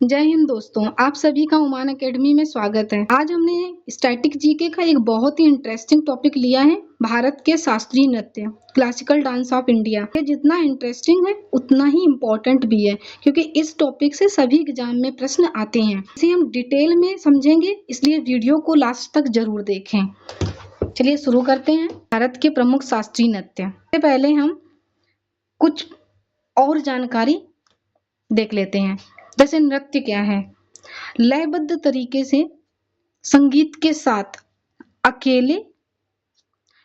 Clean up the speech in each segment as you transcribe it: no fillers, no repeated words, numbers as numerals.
जय हिंद दोस्तों, आप सभी का ओमान एकेडमी में स्वागत है। आज हमने स्टैटिक जीके का एक बहुत ही इंटरेस्टिंग टॉपिक लिया है, भारत के शास्त्रीय नृत्य, क्लासिकल डांस ऑफ इंडिया। ये जितना इंटरेस्टिंग है उतना ही इम्पोर्टेंट भी है, क्योंकि इस टॉपिक से सभी एग्जाम में प्रश्न आते हैं। इसे हम डिटेल में समझेंगे, इसलिए वीडियो को लास्ट तक जरूर देखें। चलिए शुरू करते हैं। भारत के प्रमुख शास्त्रीय नृत्य। सबसे पहले हम कुछ और जानकारी देख लेते हैं। जैसे नृत्य क्या है? लयबद्ध तरीके से संगीत के साथ अकेले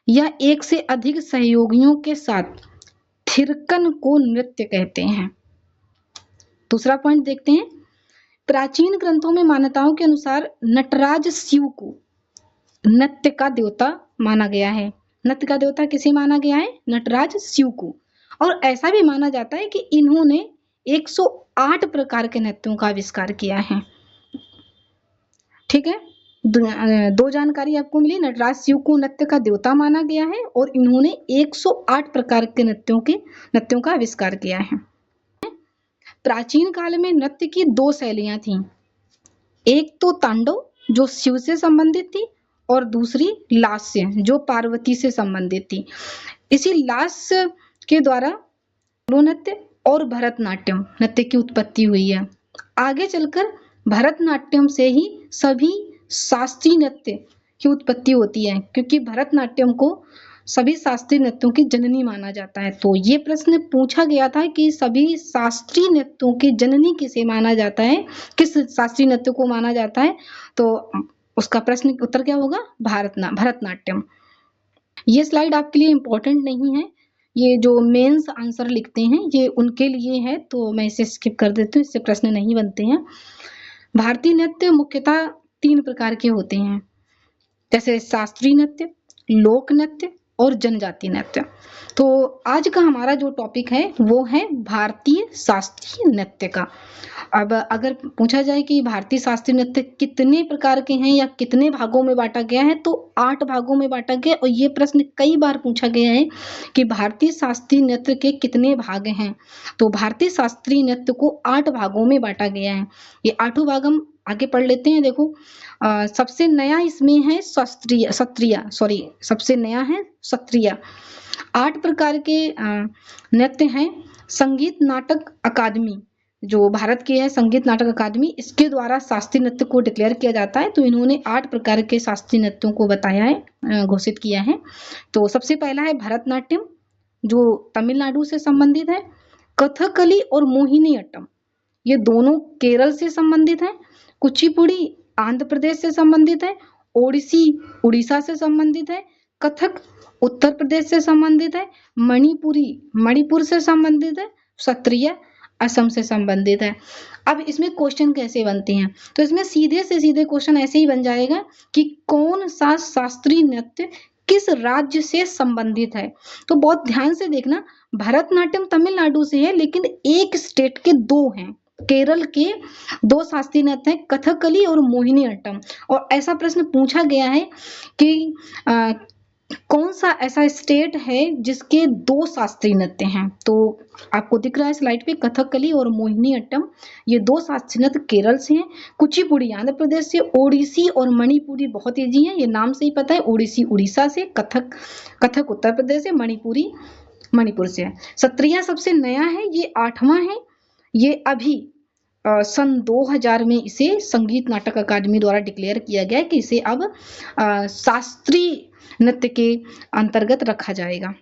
या एक से अधिक सहयोगियों के साथ थिरकन को नृत्य कहते हैं। दूसरा पॉइंट देखते हैं। प्राचीन ग्रंथों में मान्यताओं के अनुसार नटराज शिव को नृत्य का देवता माना गया है। नृत्य का देवता किसे माना गया है? नटराज शिव को। और ऐसा भी माना जाता है कि इन्होंने 108 प्रकार के नृत्यों का आविष्कार किया है। ठीक है, दो जानकारी आपको मिली। नटराज शिव को नृत्य का देवता माना गया है और इन्होंने 108 प्रकार के नृत्यों का आविष्कार किया है। प्राचीन काल में नृत्य की दो शैलियां थीं। एक तो तांडव जो शिव से संबंधित थी और दूसरी लास्य जो पार्वती से संबंधित थी। इसी लास्य के द्वारा नृत्य और भरतनाट्यम नृत्य की उत्पत्ति हुई है। आगे चलकर भरतनाट्यम से ही सभी शास्त्रीय नृत्य की उत्पत्ति होती है, क्योंकि भरतनाट्यम को सभी शास्त्रीय नृत्यों की जननी माना जाता है। तो ये प्रश्न पूछा गया था कि सभी शास्त्रीय नृत्यों की जननी किसे माना जाता है, किस शास्त्रीय नृत्य को माना जाता है? तो उसका प्रश्न उत्तर क्या होगा? भरतनाट्यम। ये स्लाइड आपके लिए इंपॉर्टेंट नहीं है, ये जो मेंस आंसर लिखते हैं ये उनके लिए है, तो मैं इसे स्किप कर देती हूँ, इससे प्रश्न नहीं बनते हैं। भारतीय नृत्य मुख्यतः 3 प्रकार के होते हैं, जैसे शास्त्रीय नृत्य, लोक नृत्य और जनजातीय नृत्य। तो आज का हमारा जो टॉपिक है वो है भारतीय शास्त्रीय नृत्य का। अब अगर पूछा जाए कि भारतीय शास्त्रीय नृत्य कितने प्रकार के हैं या कितने भागों में बांटा गया है, तो 8 भागों में बांटा गया। और ये प्रश्न कई बार पूछा गया है कि भारतीय शास्त्रीय नृत्य के कितने भाग हैं। तो भारतीय शास्त्रीय नृत्य को 8 भागों में बांटा गया है। ये 8 भाग हम आगे पढ़ लेते हैं। देखो, सबसे नया इसमें है सबसे नया है सत्रिया। 8 प्रकार के नृत्य हैं। संगीत नाटक अकादमी जो भारत की है, संगीत नाटक अकादमी, इसके द्वारा शास्त्रीय नृत्य को डिक्लेयर किया जाता है। तो इन्होंने 8 प्रकार के शास्त्रीय नृत्यों को बताया है, घोषित किया है। तो सबसे पहला है भरतनाट्यम जो तमिलनाडु से संबंधित है। कथकली और मोहिनीअट्टम ये दोनों केरल से संबंधित है। कुचिपुड़ी आंध्र प्रदेश से संबंधित है। ओडिसी उड़ीसा से संबंधित है। कथक उत्तर प्रदेश से संबंधित है। मणिपुरी मणिपुर से संबंधित है। सत्रिया असम से संबंधित है। अब इसमें क्वेश्चन कैसे बनते हैं? तो इसमें सीधे से सीधे क्वेश्चन ऐसे ही बन जाएगा कि कौन सा शास्त्रीय नृत्य किस राज्य से संबंधित है। तो बहुत ध्यान से देखना, भरतनाट्यम तमिलनाडु से है, लेकिन एक स्टेट के 2 हैं। केरल के 2 शास्त्रीय नृत्य हैं, कथकली और मोहिनीअट्टम। और ऐसा प्रश्न पूछा गया है कि कौन सा ऐसा स्टेट है जिसके 2 शास्त्रीय नृत्य हैं। तो आपको दिख रहा है स्लाइड पे, कथकली और मोहिनीअट्टम ये 2 शास्त्रीय नृत्य केरल से हैं। कुचिपुड़ी आंध्र प्रदेश से, ओडिसी और मणिपुरी बहुत ईजी है, ये नाम से ही पता है। ओडिसी उड़ीसा से, कथक उत्तर प्रदेश से, मणिपुरी मणिपुर से है। सत्रिया सबसे नया है, ये 8वां है। ये अभी सन 2000 में इसे संगीत नाटक अकादमी द्वारा डिक्लेयर किया गया है कि इसे अब शास्त्रीय नृत्य के अंतर्गत रखा जाएगा।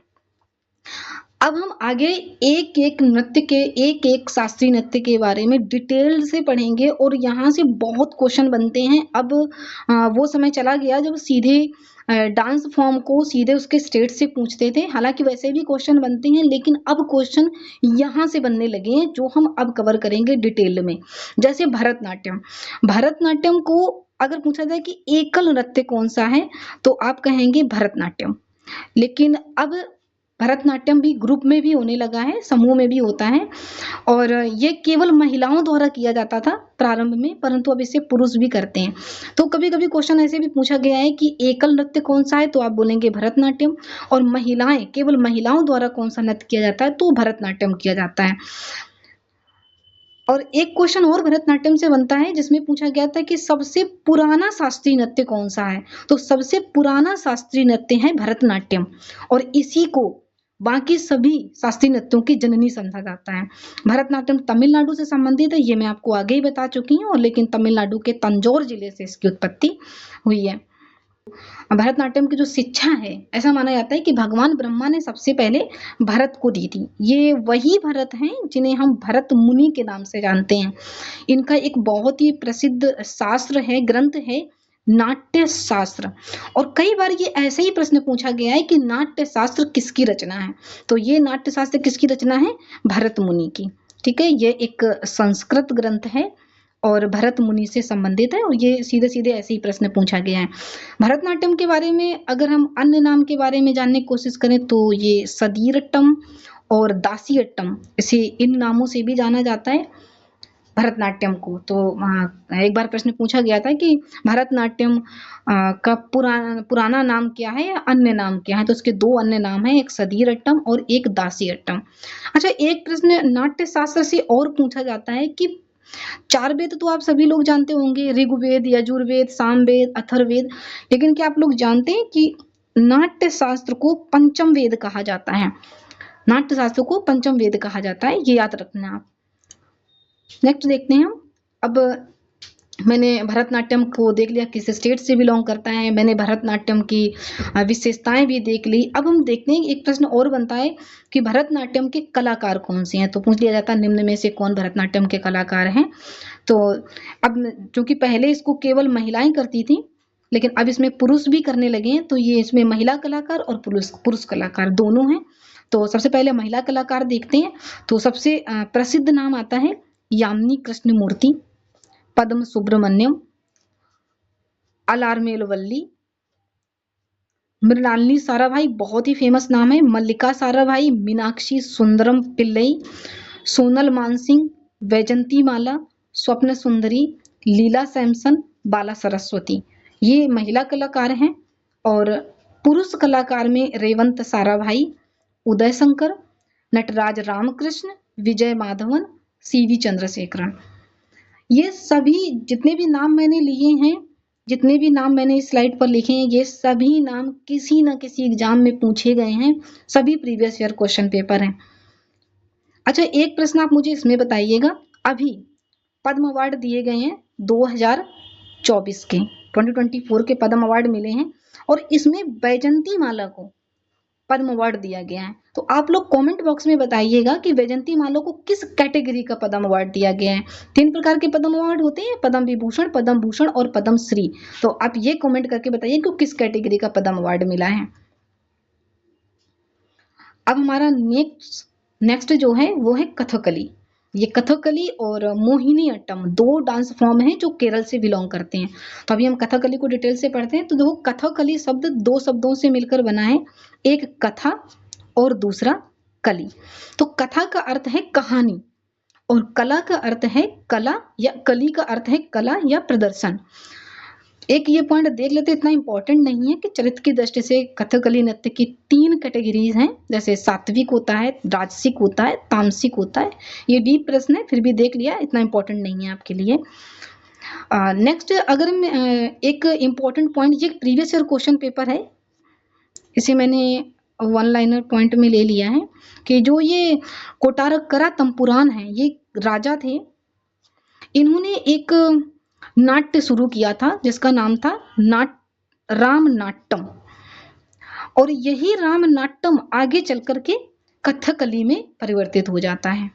अब हम आगे एक एक शास्त्रीय नृत्य के बारे में डिटेल से पढ़ेंगे और यहाँ से बहुत क्वेश्चन बनते हैं। अब वो समय चला गया जब सीधे डांस फॉर्म को सीधे उसके स्टेट से पूछते थे। हालांकि वैसे भी क्वेश्चन बनते हैं, लेकिन अब क्वेश्चन यहाँ से बनने लगे हैं जो हम अब कवर करेंगे डिटेल में। जैसे भरतनाट्यम को अगर पूछा जाए कि एकल नृत्य कौन सा है, तो आप कहेंगे भरतनाट्यम। लेकिन अब भरतनाट्यम भी ग्रुप में भी होने लगा है, समूह में भी होता है, और ये केवल महिलाओं द्वारा किया जाता था प्रारंभ में, परंतु अब इसे पुरुष भी करते हैं। तो कभी कभी क्वेश्चन ऐसे भी पूछा गया है कि एकल नृत्य कौन सा है, तो आप बोलेंगे भरतनाट्यम। और केवल महिलाओं द्वारा कौन सा नृत्य किया जाता है, तो भरतनाट्यम किया जाता है। और एक क्वेश्चन और भरतनाट्यम से बनता है जिसमें पूछा गया था कि सबसे पुराना शास्त्रीय नृत्य कौन सा है। तो सबसे पुराना शास्त्रीय नृत्य है भरतनाट्यम और इसी को बाकी सभी शास्त्रीय नृत्यों की जननी समझा जाता है। भरतनाट्यम तमिलनाडु से संबंधित है, ये मैं आपको आगे ही बता चुकी हूँ, और लेकिन तमिलनाडु के तंजौर जिले से इसकी उत्पत्ति हुई है। भरतनाट्यम की जो शिक्षा है, ऐसा माना जाता है कि भगवान ब्रह्मा ने सबसे पहले भरत को दी थी। ये वही भरत हैं जिन्हें हम भरत मुनि के नाम से जानते हैं। इनका एक बहुत ही प्रसिद्ध शास्त्र है, ग्रंथ है, नाट्य शास्त्र। और कई बार ये ऐसे ही प्रश्न पूछा गया है कि नाट्य शास्त्र किसकी रचना है। तो ये नाट्य शास्त्र किसकी रचना है? भरत मुनि की। ठीक है, ये एक संस्कृत ग्रंथ है और भरत मुनि से संबंधित है, और ये सीधे सीधे ऐसे ही प्रश्न पूछा गया है। भरतनाट्यम के बारे में अगर हम अन्य नाम के बारे में जानने की कोशिश करें तो ये सदीरट्टम और दासीअट्टम, इसे इन नामों से भी जाना जाता है भरतनाट्यम को। तो एक बार प्रश्न पूछा गया था कि भरतनाट्यम का पुराना नाम क्या है या अन्य नाम क्या है। तो इसके दो अन्य नाम है, एक सदीरट्टम और एक दासीअट्टम। अच्छा, एक प्रश्न नाट्य शास्त्र से और पूछा जाता है कि चार वेद तो आप सभी लोग जानते होंगे, ऋग्वेद, यजुर्वेद, सामवेद, अथर्ववेद, लेकिन क्या आप लोग जानते हैं कि नाट्य शास्त्र को पंचम वेद कहा जाता है? नाट्य शास्त्र को पंचम वेद कहा जाता है, ये याद रखना आप। नेक्स्ट देखते हैं हम। अब मैंने भरतनाट्यम को देख लिया किस स्टेट से बिलोंग करता है, मैंने भरतनाट्यम की विशेषताएं भी देख ली। अब हम देखते हैं, एक प्रश्न और बनता है कि भरतनाट्यम के कलाकार कौन से हैं। तो पूछ लिया जाता है निम्न में से कौन भरतनाट्यम के कलाकार हैं। तो अब चूंकि पहले इसको केवल महिलाएं करती थी, लेकिन अब इसमें पुरुष भी करने लगे हैं, तो ये इसमें महिला कलाकार और पुरुष कलाकार दोनों हैं। तो सबसे पहले महिला कलाकार देखते हैं। तो सबसे प्रसिद्ध नाम आता है यामिनी कृष्णमूर्ति, पद्म सुब्रमण्यम, अलारमेलवल्ली, मृणालिनी साराभाई, बहुत ही फेमस नाम है, मल्लिका साराभाई, मीनाक्षी सुंदरम पिल्लई, सोनल मानसिंह, वैजंती माला, स्वप्न सुंदरी, लीला सैमसन, बाला सरस्वती, ये महिला कलाकार हैं। और पुरुष कलाकार में रेवंत साराभाई, उदय शंकर, नटराज रामकृष्ण, विजय माधवन, सीवी चंद्रशेखरन। ये सभी जितने भी नाम मैंने लिए हैं, जितने भी नाम मैंने इस स्लाइड पर लिखे हैं, ये सभी नाम किसी न किसी एग्जाम में पूछे गए हैं, सभी प्रीवियस ईयर क्वेश्चन पेपर हैं। अच्छा, एक प्रश्न आप मुझे इसमें बताइएगा, अभी पद्म अवार्ड दिए गए हैं 2024 के, 2024 के पद्म अवार्ड मिले हैं, और इसमें वैजंती माला को पद्म अवार्ड दिया गया है। तो आप लोग कमेंट बॉक्स में बताइएगा कि वैजंती माला को किस कैटेगरी का पद्म अवार्ड दिया गया है। 3 प्रकार के पद्म अवार्ड होते हैं, पद्म विभूषण, पद्म भूषण और पद्म श्री। तो आप ये कमेंट करके बताइए कि किस कैटेगरी का पद्म अवार्ड मिला है। अब हमारा नेक्स्ट जो है वो है कथकली। ये कथकली और मोहिनी अट्टम दो डांस फॉर्म हैं जो केरल से बिलोंग करते हैं। तो अभी हम कथकली को डिटेल से पढ़ते हैं। तो देखो, कथकली शब्द दो शब्दों से मिलकर बना है, एक कथा और दूसरा कली। तो कथा का अर्थ है कहानी और कला का अर्थ है कला, या कली का अर्थ है कला या प्रदर्शन। एक ये पॉइंट देख लेते, इतना इंपॉर्टेंट नहीं है कि चरित्र की दृष्टि से कथकली नृत्य की 3 कैटेगरीज हैं, जैसे सात्विक होता है, राजसिक होता है, तामसिक होता है। ये डीप प्रश्न है, फिर भी देख लिया, इतना इंपॉर्टेंट नहीं है आपके लिए। नेक्स्ट, अगर हम एक इम्पॉर्टेंट पॉइंट, ये प्रीवियस ईयर क्वेश्चन पेपर है, इसे मैंने वन लाइनर पॉइंट में ले लिया है कि जो ये कोटारकरा तंपुरान है, ये राजा थे, इन्होंने एक नाट्य शुरू किया था जिसका नाम था राम नाट्यम, और यही राम नाट्यम आगे चल करके कथकली में परिवर्तित हो जाता है।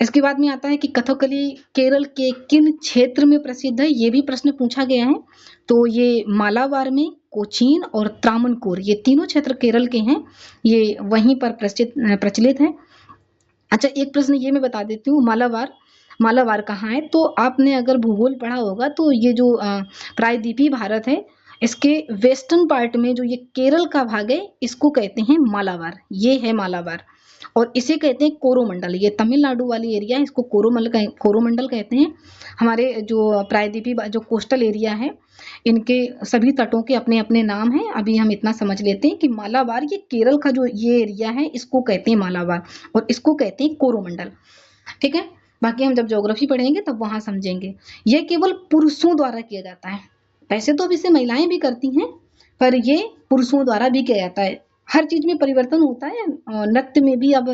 इसके बाद में आता है कि कथकली केरल के किन क्षेत्र में प्रसिद्ध है, ये भी प्रश्न पूछा गया है। तो ये मालाबार में, कोचीन और त्रावणकोर, ये तीनों क्षेत्र केरल के हैं, ये वहीं पर प्रचलित है। अच्छा, एक प्रश्न ये मैं बता देती हूँ, मालाबार कहाँ है। तो आपने अगर भूगोल पढ़ा होगा तो ये जो प्रायद्वीपीय भारत है, इसके वेस्टर्न पार्ट में जो ये केरल का भाग है, इसको कहते हैं मालाबार, ये है मालाबार। और इसे कहते हैं कोरोमंडल, ये तमिलनाडु वाली एरिया है, इसको कोरोमंडल कहते हैं। हमारे जो प्रायद्वीपीय जो कोस्टल एरिया है, इनके सभी तटों के अपने अपने नाम हैं। अभी हम इतना समझ लेते हैं कि मालाबार, ये केरल का जो ये एरिया है, इसको कहते हैं मालाबार और इसको कहते हैं कोरोमंडल। ठीक है, बाकी हम जब ज्योग्राफी पढ़ेंगे तब वहां समझेंगे। यह केवल पुरुषों द्वारा किया जाता है। वैसे तो अब इसे महिलाएं भी करती हैं, पर ये पुरुषों द्वारा भी किया जाता है। हर चीज में परिवर्तन होता है, और नृत्य में भी अब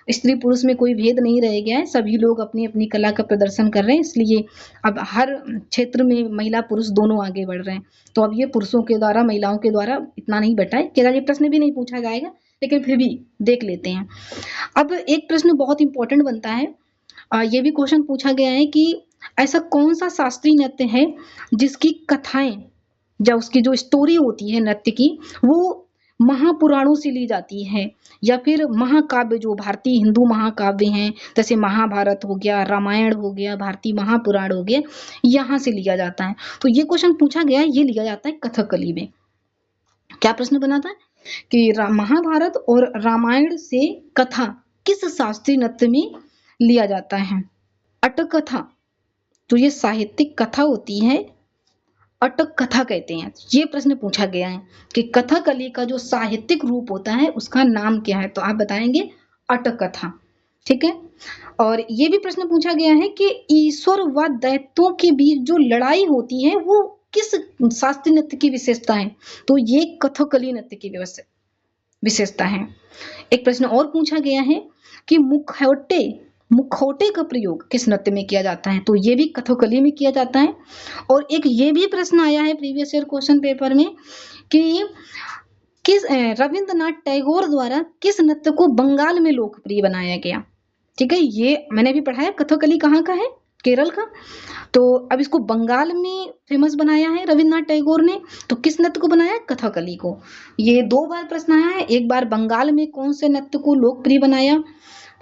स्त्री पुरुष में कोई भेद नहीं रह गया है। सभी लोग अपनी अपनी कला का प्रदर्शन कर रहे हैं, इसलिए अब हर क्षेत्र में महिला पुरुष दोनों आगे बढ़ रहे हैं। तो अब ये पुरुषों के द्वारा महिलाओं के द्वारा इतना नहीं बटा है। केवल ये प्रश्न भी नहीं पूछा जाएगा, लेकिन फिर भी देख लेते हैं। अब एक प्रश्न बहुत इंपॉर्टेंट बनता है। ये भी क्वेश्चन पूछा गया है कि ऐसा कौन सा शास्त्रीय नृत्य है जिसकी कथाएं या उसकी जो स्टोरी होती है नृत्य की, वो महापुराणों से ली जाती है, या फिर महाकाव्य जो भारतीय हिंदू महाकाव्य हैं, जैसे महाभारत हो गया, रामायण हो गया, भारतीय महापुराण हो गया, यहाँ से लिया जाता है। तो ये क्वेश्चन पूछा गया है, ये लिया जाता है कथकली में। क्या प्रश्न बना था कि महाभारत और रामायण से कथा किस शास्त्रीय नृत्य में लिया जाता है? अटक कथा, तो ये साहित्यिक कथा होती है, अटक कथा कहते हैं। ये प्रश्न पूछा गया है कि कथकली का जो साहित्यिक रूप होता है उसका नाम क्या है, तो आप बताएंगे अटक कथा। ठीक है। और ये भी प्रश्न पूछा गया है कि ईश्वर व दैत्यों के बीच जो लड़ाई होती है वो किस शास्त्रीय नृत्य की विशेषता है, तो ये कथकली नृत्य की विशेषता है। एक प्रश्न और पूछा गया है कि मुखौटे का प्रयोग किस नृत्य में किया जाता है, तो ये भी कथकली में किया जाता है। और एक ये भी प्रश्न आया है प्रीवियस ईयर क्वेश्चन पेपर में कि किस रविंद्रनाथ टैगोर द्वारा किस नृत्य को बंगाल में लोकप्रिय बनाया गया। ठीक है, ये मैंने भी पढ़ा है। कथकली कहाँ का है? केरल का। तो अब इसको बंगाल में फेमस बनाया है रविंद्रनाथ टैगोर ने, तो किस नृत्य को बनाया? कथकली को। ये 2 बार प्रश्न आया है। एक बार बंगाल में कौन से नृत्य को लोकप्रिय बनाया,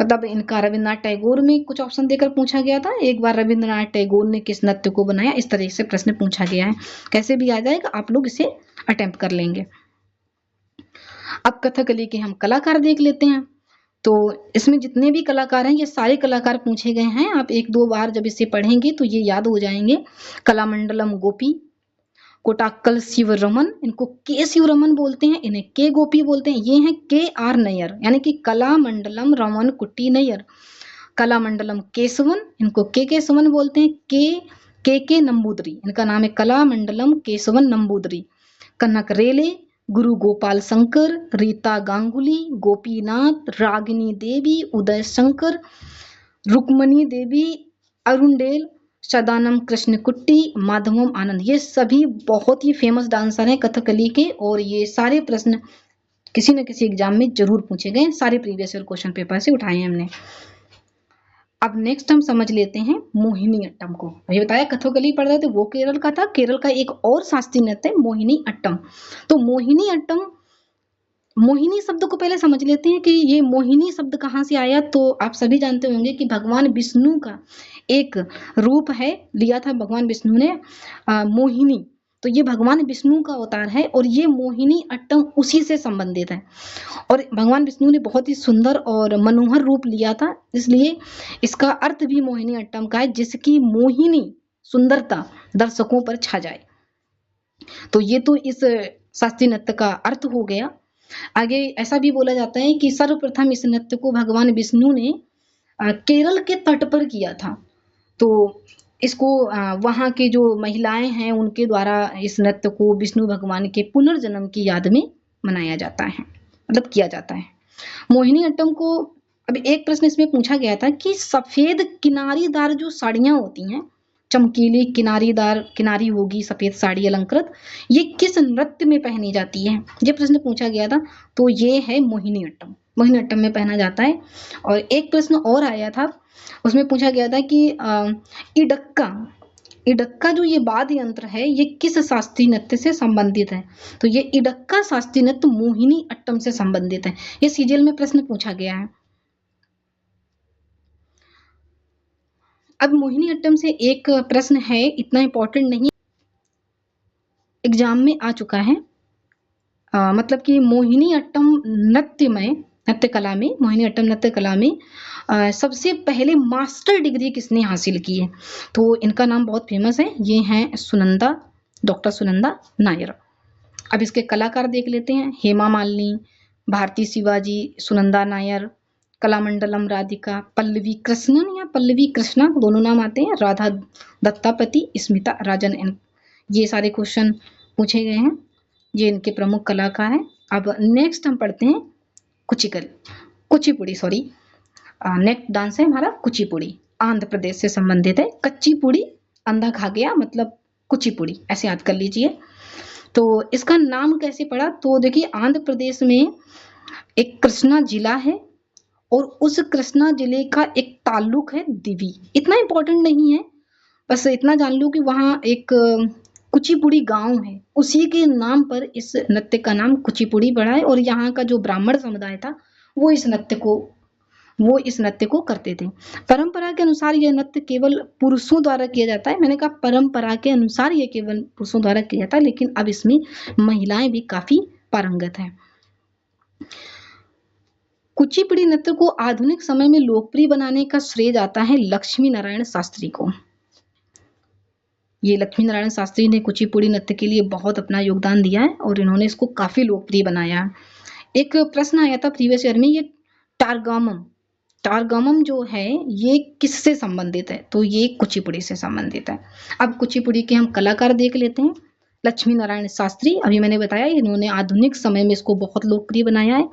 मतलब इनका रविंद्रनाथ टैगोर में कुछ ऑप्शन देकर पूछा गया था। एक बार रविंद्रनाथ टैगोर ने किस नृत्य को बनाया, इस तरह से प्रश्न पूछा गया है। कैसे भी आ जाएगा, आप लोग इसे अटेम्प्ट कर लेंगे। अब कथकली के हम कलाकार देख लेते हैं। तो इसमें जितने भी कलाकार हैं ये सारे कलाकार पूछे गए हैं। आप 1-2 बार जब इसे पढ़ेंगे तो ये याद हो जाएंगे। कलामंडलम गोपी, कोटाक्कल शिवरमन, इनको के शिवरमन बोलते हैं, इन्हें के गोपी बोलते हैं। ये हैं KR नैयर, यानी कि कलामंडलम रमन कुट्टी नैयर। कलामंडलम केशवन, इनको के केशवन बोलते हैं। के नंबूदरी, इनका नाम है कलामंडलम केशवन नंबूदरी। कनक रेले, गुरु गोपाल शंकर, रीता गांगुली, गोपीनाथ, रागिनी देवी, उदय शंकर, रुक्मणी देवी, अरुणडेल, सदानम कृष्ण कुट्टी, माधवम आनंद, ये सभी बहुत ही फेमस डांसर हैं कथकली के। और ये सारे प्रश्न किसी न किसी एग्जाम में जरूर पूछे गए, सारे प्रीवियस ईयर क्वेश्चन पेपर से उठाए हैं हमने। अब नेक्स्ट हम समझ लेते हैं मोहिनी अट्टम को। ये बताया कथकली पढ़ रहे थे, वो केरल का था। केरल का एक और शास्त्रीय नृत्य है मोहिनी अट्टम। तो मोहिनी अट्टम, मोहिनी शब्द को पहले समझ लेते हैं कि ये मोहिनी शब्द कहाँ से आया। तो आप सभी जानते होंगे कि भगवान विष्णु का एक रूप है, लिया था भगवान विष्णु ने मोहिनी। तो ये भगवान विष्णु का अवतार है और ये मोहिनी अट्टम उसी से संबंधित है। और भगवान विष्णु ने बहुत ही सुंदर और मनोहर रूप लिया था, इसलिए इसका अर्थ भी मोहिनी अट्टम का है, जिसकी मोहिनी सुंदरता दर्शकों पर छा जाए। तो ये तो इस शास्त्रीय नृत्य का अर्थ हो गया। आगे ऐसा भी बोला जाता है कि सर्वप्रथम इस नृत्य को भगवान विष्णु ने केरल के तट पर किया था। तो इसको वहाँ की जो महिलाएं हैं उनके द्वारा इस नृत्य को विष्णु भगवान के पुनर्जन्म की याद में मनाया जाता है, मतलब किया जाता है। मोहिनी अट्टम को अब एक प्रश्न इसमें पूछा गया था कि सफेद किनारीदार जो साड़ियां होती हैं, चमकीली किनारीदार किनारी होगी सफेद साड़ी अलंकृत, ये किस नृत्य में पहनी जाती है, ये प्रश्न पूछा गया था। तो ये है मोहिनी अट्टम, मोहिनी अट्टम में पहना जाता है। और एक प्रश्न और आया था, उसमें पूछा गया था कि इडक्का जो ये वाद्य यंत्र है ये किस शास्त्रीय नृत्य से संबंधित है। तो ये इडक्का शास्त्रीय नृत्य मोहिनी अट्टम से संबंधित है। ये सीजीएल में प्रश्न पूछा गया है। अब मोहिनी अट्टम से एक प्रश्न है, इतना इंपॉर्टेंट नहीं, एग्जाम में आ चुका है। मतलब कि मोहिनी अट्टम नृत्य कला में मोहिनी अट्टम नृत्य कला में सबसे पहले मास्टर डिग्री किसने हासिल की है। तो इनका नाम बहुत फेमस है, ये हैं सुनंदा, डॉक्टर सुनंदा नायर। अब इसके कलाकार देख लेते हैं। हेमा मालिनी, भारती शिवाजी, सुनंदा नायर, कलामंडलम राधिका, पल्लवी कृष्णन या पल्लवी कृष्णा दोनों नाम आते हैं, राधा दत्तापति, स्मिता राजन। ये सारे क्वेश्चन पूछे गए हैं, ये इनके प्रमुख कलाकार हैं। अब नेक्स्ट हम पढ़ते हैं कुचिपुड़ी, सॉरी नेक्स्ट डांस है हमारा कुचिपुड़ी, आंध्र प्रदेश से संबंधित है। कच्ची पुड़ी अंधा खा गया मतलब कुचिपुड़ी, ऐसे याद कर लीजिए। तो इसका नाम कैसे पड़ा, तो देखिए आंध्र प्रदेश में एक कृष्णा जिला है और उस कृष्णा जिले का एक ताल्लुक है दिवी। इतना इंपॉर्टेंट नहीं है, बस इतना जान लो कि वहाँ एक कुचिपुड़ी गांव है, उसी के नाम पर इस नृत्य का नाम कुचिपुड़ी पड़ा है। और यहाँ का जो ब्राह्मण समुदाय था वो इस नृत्य को करते थे। परंपरा के अनुसार यह नृत्य केवल पुरुषों द्वारा किया जाता है। मैंने कहा परंपरा के अनुसार यह केवल पुरुषों द्वारा किया जाता है, लेकिन अब इसमें महिलाएं भी काफी पारंगत हैं। कुचिपुड़ी नृत्य को आधुनिक समय में लोकप्रिय बनाने का श्रेय जाता है लक्ष्मी नारायण शास्त्री को। ये लक्ष्मी नारायण शास्त्री ने कुचिपुड़ी नृत्य के लिए बहुत अपना योगदान दिया है और इन्होंने इसको काफी लोकप्रिय बनाया है। एक प्रश्न आया था प्रीवियस ईयर में, ये टारगमम जो है ये किससे संबंधित है, तो ये कुचिपुड़ी से संबंधित है। अब कुचिपुड़ी के हम कलाकार देख लेते हैं। लक्ष्मी नारायण शास्त्री, अभी मैंने बताया इन्होंने आधुनिक समय में इसको बहुत लोकप्रिय बनाया है।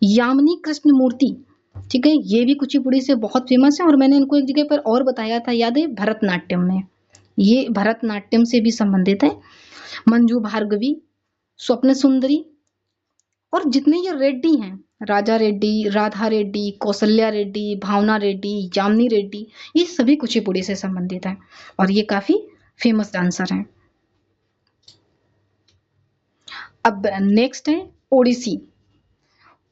यामिनी कृष्ण मूर्ति, ठीक है, ये भी कुचिपुड़ी से बहुत फेमस है। और मैंने इनको एक जगह पर और बताया था, याद है, भरतनाट्यम में, ये भरतनाट्यम से भी संबंधित है। मंजू भार्गवी, स्वप्न सुंदरी, और जितने ये रेड्डी हैं, राजा रेड्डी, राधा रेड्डी, कौशल्या रेड्डी, भावना रेड्डी, यामिनी रेड्डी, ये सभी कुचिपुड़ी से संबंधित हैं और ये काफी फेमस डांसर हैं। अब नेक्स्ट है ओडिसी।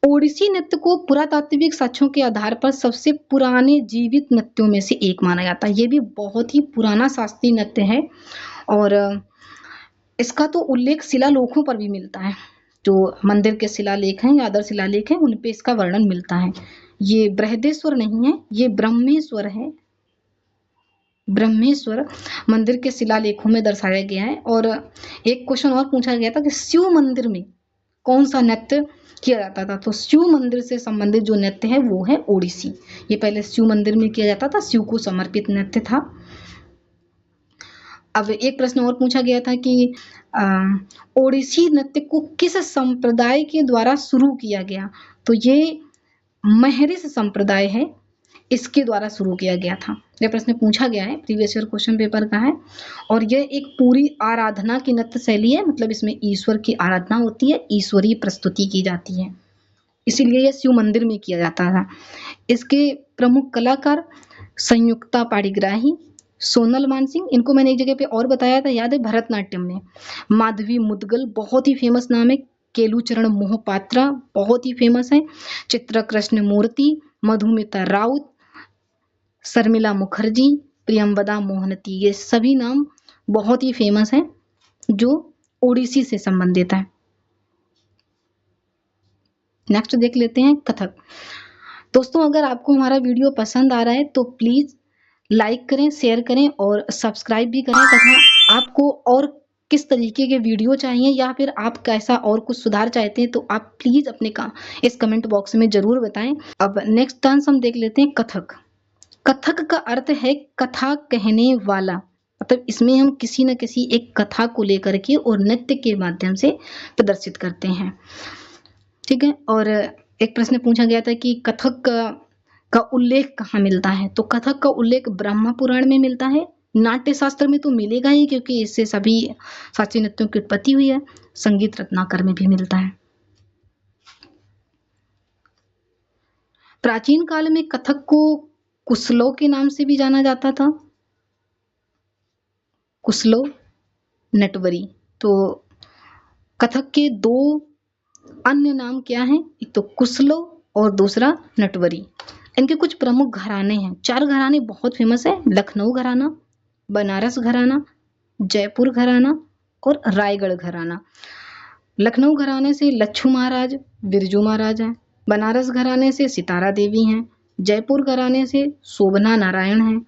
ओडिसी नृत्य को पुरातात्विक साक्ष्यों के आधार पर सबसे पुराने जीवित नृत्यों में से एक माना जाता है। ये भी बहुत ही पुराना शास्त्रीय नृत्य है और इसका तो उल्लेख शिलालेखों पर भी मिलता है। जो मंदिर के शिलालेख हैं या अदर शिलालेख हैं उन पे इसका वर्णन मिलता है। ये बृहदेश्वर नहीं है, ये ब्रह्मेश्वर है। ब्रह्मेश्वर मंदिर के शिलालेखों में दर्शाया गया है। और एक क्वेश्चन और पूछा गया था कि शिव मंदिर में कौन सा नृत्य किया जाता था, तो शिव मंदिर से संबंधित जो नृत्य है वो है ओडिसी। ये पहले शिव मंदिर में किया जाता था, शिव को समर्पित नृत्य था। अब एक प्रश्न और पूछा गया था कि ओडिसी नृत्य को किस संप्रदाय के द्वारा शुरू किया गया, तो ये महरिष संप्रदाय है, इसके द्वारा शुरू किया गया था। यह प्रश्न पूछा गया है, प्रीवियस ईयर क्वेश्चन पेपर का है। और यह एक पूरी आराधना की नृत्य शैली है, मतलब इसमें ईश्वर की आराधना होती है, ईश्वरीय प्रस्तुति की जाती है, इसीलिए यह शिव मंदिर में किया जाता था। इसके प्रमुख कलाकार संयुक्ता पाणिग्राही, सोनल मानसिंह, इनको मैंने एक जगह पे और बताया था, याद है, भरतनाट्यम में। माधवी मुदगल बहुत ही फेमस नाम है। केलुचरण मोहपात्रा बहुत ही फेमस है। चित्र कृष्ण मूर्ति, मधुमिता राउत, शर्मिला मुखर्जी, प्रियंवदा मोहनती, ये सभी नाम बहुत ही फेमस हैं जो ओडिसी से संबंधित है। नेक्स्ट देख लेते हैं कथक। दोस्तों अगर आपको हमारा वीडियो पसंद आ रहा है तो प्लीज लाइक करें, शेयर करें और सब्सक्राइब भी करें, तथा आपको और किस तरीके के वीडियो चाहिए या फिर आप कैसा और कुछ सुधार चाहते हैं तो आप प्लीज अपने इस कमेंट बॉक्स में जरूर बताएं। अब नेक्स्ट डांस हम देख लेते हैं कथक। कथक का अर्थ है कथा कहने वाला, मतलब इसमें हम किसी न किसी एक कथा को लेकर के और नृत्य के माध्यम से प्रदर्शित करते हैं, ठीक है। और एक प्रश्न पूछा गया था कि कथक का उल्लेख कहाँ मिलता है, तो कथक का उल्लेख ब्रह्म पुराण में मिलता है। नाट्य शास्त्र में तो मिलेगा ही क्योंकि इससे सभी शास्त्रीय नृत्यों की उत्पत्ति हुई है। संगीत रत्नाकर में भी मिलता है। प्राचीन काल में कथक को कुसलो के नाम से भी जाना जाता था, कुसलो, नटवरी। तो कथक के दो अन्य नाम क्या हैं, एक तो कुसलो और दूसरा नटवरी। इनके कुछ प्रमुख घराने हैं, 4 घराने बहुत फेमस है, लखनऊ घराना, बनारस घराना, जयपुर घराना और रायगढ़ घराना। लखनऊ घराने से लच्छू महाराज, बिरजू महाराज हैं। बनारस घराने से सितारा देवी हैं। जयपुर घराने से शोभना नारायण हैं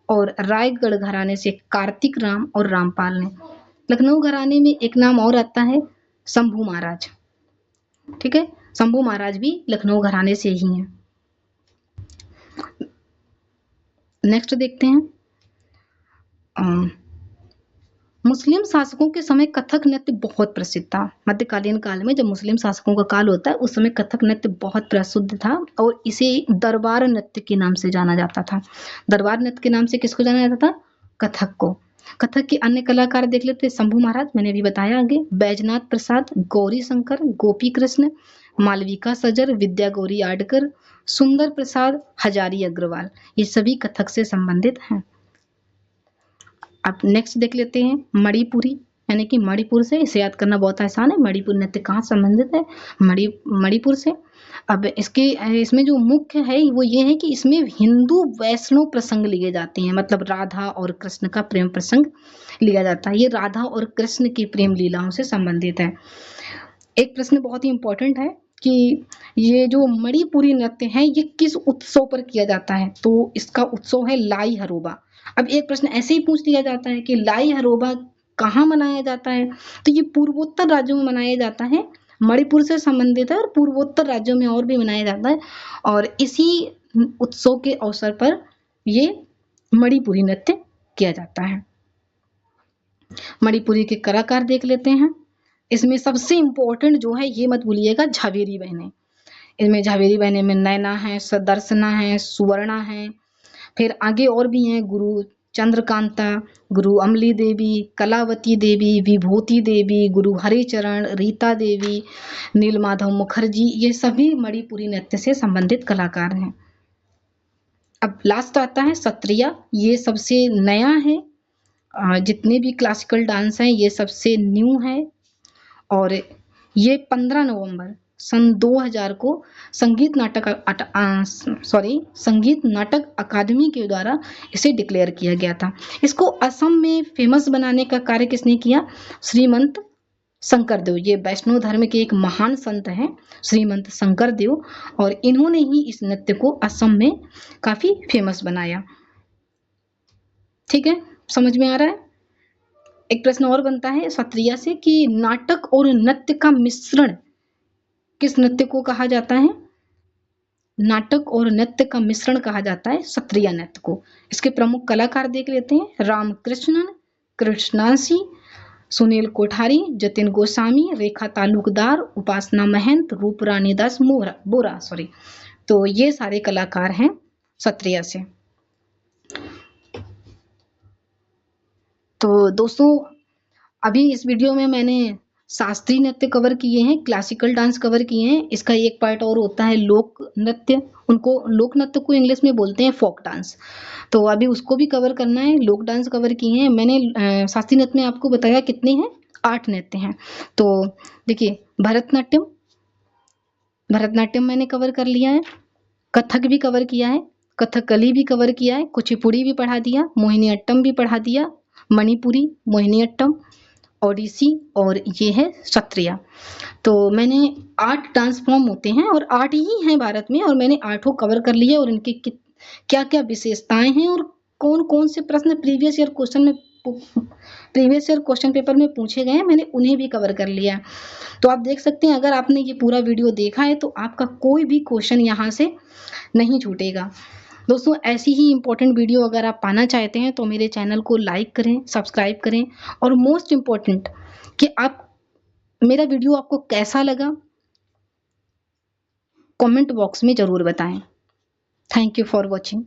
और रायगढ़ घराने से कार्तिक राम और रामपाल ने। लखनऊ घराने में एक नाम और आता है शंभू महाराज, ठीक है, शंभू महाराज भी लखनऊ घराने से ही हैं। नेक्स्ट देखते हैं, मुस्लिम शासकों के समय कथक नृत्य बहुत प्रसिद्ध था। मध्यकालीन काल में जब मुस्लिम शासकों का काल होता है उस समय कथक नृत्य बहुत प्रसिद्ध था और इसे दरबार नृत्य के नाम से जाना जाता था। दरबार नृत्य के नाम से किसको जाना जाता था? कथक को। कथक के अन्य कलाकार देख लेते हैं, शंभू महाराज मैंने भी बताया आगे, बैजनाथ प्रसाद, गौरी शंकर, गोपी कृष्ण, मालविका सजर, विद्या गौरी आडकर, सुंदर प्रसाद, हजारी अग्रवाल, ये सभी कथक से संबंधित हैं। अब नेक्स्ट देख लेते हैं मणिपुरी, यानी कि मणिपुर से, इसे याद करना बहुत आसान है। मणिपुर नृत्य कहाँ संबंधित है? मणिपुर से। अब इसमें जो मुख्य है वो ये है कि इसमें हिंदू वैष्णव प्रसंग लिए जाते हैं, मतलब राधा और कृष्ण का प्रेम प्रसंग लिया जाता है। ये राधा और कृष्ण की प्रेम लीलाओं से संबंधित है। एक प्रश्न बहुत ही इंपॉर्टेंट है कि ये जो मणिपुरी नृत्य है ये किस उत्सव पर किया जाता है? तो इसका उत्सव है लाई हरोबा। अब एक प्रश्न ऐसे ही पूछ लिया जाता है कि लाई हरोबा कहाँ मनाया जाता है? तो ये पूर्वोत्तर राज्यों में मनाया जाता है, मणिपुर से संबंधित है और पूर्वोत्तर राज्यों में और भी मनाया जाता है। और इसी उत्सव के अवसर पर ये मणिपुरी नृत्य किया जाता है। मणिपुरी के कलाकार देख लेते हैं। इसमें सबसे इम्पोर्टेंट जो है ये मत भूलिएगा, झावेरी बहनें। इनमें झावेरी बहनें में नैना है, सदर्शना है, सुवर्णा है, फिर आगे और भी हैं, गुरु चंद्रकांता, गुरु अमली देवी, कलावती देवी, विभूति देवी, गुरु हरिचरण, रीता देवी, नीलमाधव मुखर्जी, ये सभी मणिपुरी नृत्य से संबंधित कलाकार हैं। अब लास्ट आता है सत्रिया, ये सबसे नया है। जितने भी क्लासिकल डांस हैं ये सबसे न्यू है और ये 15 नवंबर सन 2000 को संगीत नाटक अकादमी के द्वारा इसे डिक्लेयर किया गया था। इसको असम में फेमस बनाने का कार्य किसने किया? श्रीमंत शंकरदेव। ये वैष्णव धर्म के एक महान संत हैं श्रीमंत शंकरदेव, और इन्होंने ही इस नृत्य को असम में काफी फेमस बनाया। ठीक है, समझ में आ रहा है? एक प्रश्न और बनता है सत्रिया से कि नाटक और नृत्य का मिश्रण किस नृत्य को कहा जाता है? नाटक और नृत्य का मिश्रण कहा जाता है सत्रिया नृत्य को। इसके प्रमुख कलाकार देख लेते हैं, रामकृष्णन, कृष्णांशी, सुनील कोठारी, जतिन गोस्वामी, रेखा तालुकदार, उपासना महंत, रूपरानी दास बोरा। तो ये सारे कलाकार हैं सत्रिया से। तो दोस्तों अभी इस वीडियो में मैंने शास्त्रीय नृत्य कवर किए हैं, क्लासिकल डांस कवर किए हैं। इसका एक पार्ट और होता है लोक नृत्य, उनको लोक नृत्य को इंग्लिश में बोलते हैं फोक डांस, तो अभी उसको भी कवर करना है। लोक डांस कवर किए हैं मैंने। शास्त्रीय नृत्य में आपको बताया कितने हैं? 8 नृत्य हैं। तो देखिए, भरतनाट्यम मैंने कवर कर लिया है, कथक भी कवर किया है, कथकली भी कवर किया है, कुचिपुड़ी भी पढ़ा दिया, मोहिनी अट्टम भी पढ़ा दिया, मणिपुरी, मोहिनी अट्टम, ओडिसी, और ये है सत्रिया। तो मैंने 8 डांस फॉर्म होते हैं और 8 ही हैं भारत में, और मैंने 8 कवर कर लिए, और इनकी क्या क्या विशेषताएं हैं और कौन कौन से प्रश्न प्रीवियस ईयर क्वेश्चन पेपर में पूछे गए हैं, मैंने उन्हें भी कवर कर लिया। तो आप देख सकते हैं अगर आपने ये पूरा वीडियो देखा है तो आपका कोई भी क्वेश्चन यहाँ से नहीं छूटेगा। दोस्तों ऐसी ही इम्पोर्टेंट वीडियो अगर आप पाना चाहते हैं तो मेरे चैनल को लाइक करें, सब्सक्राइब करें, और मोस्ट इम्पोर्टेंट कि आप मेरा वीडियो आपको कैसा लगा कमेंट बॉक्स में जरूर बताएं। Thank you for watching.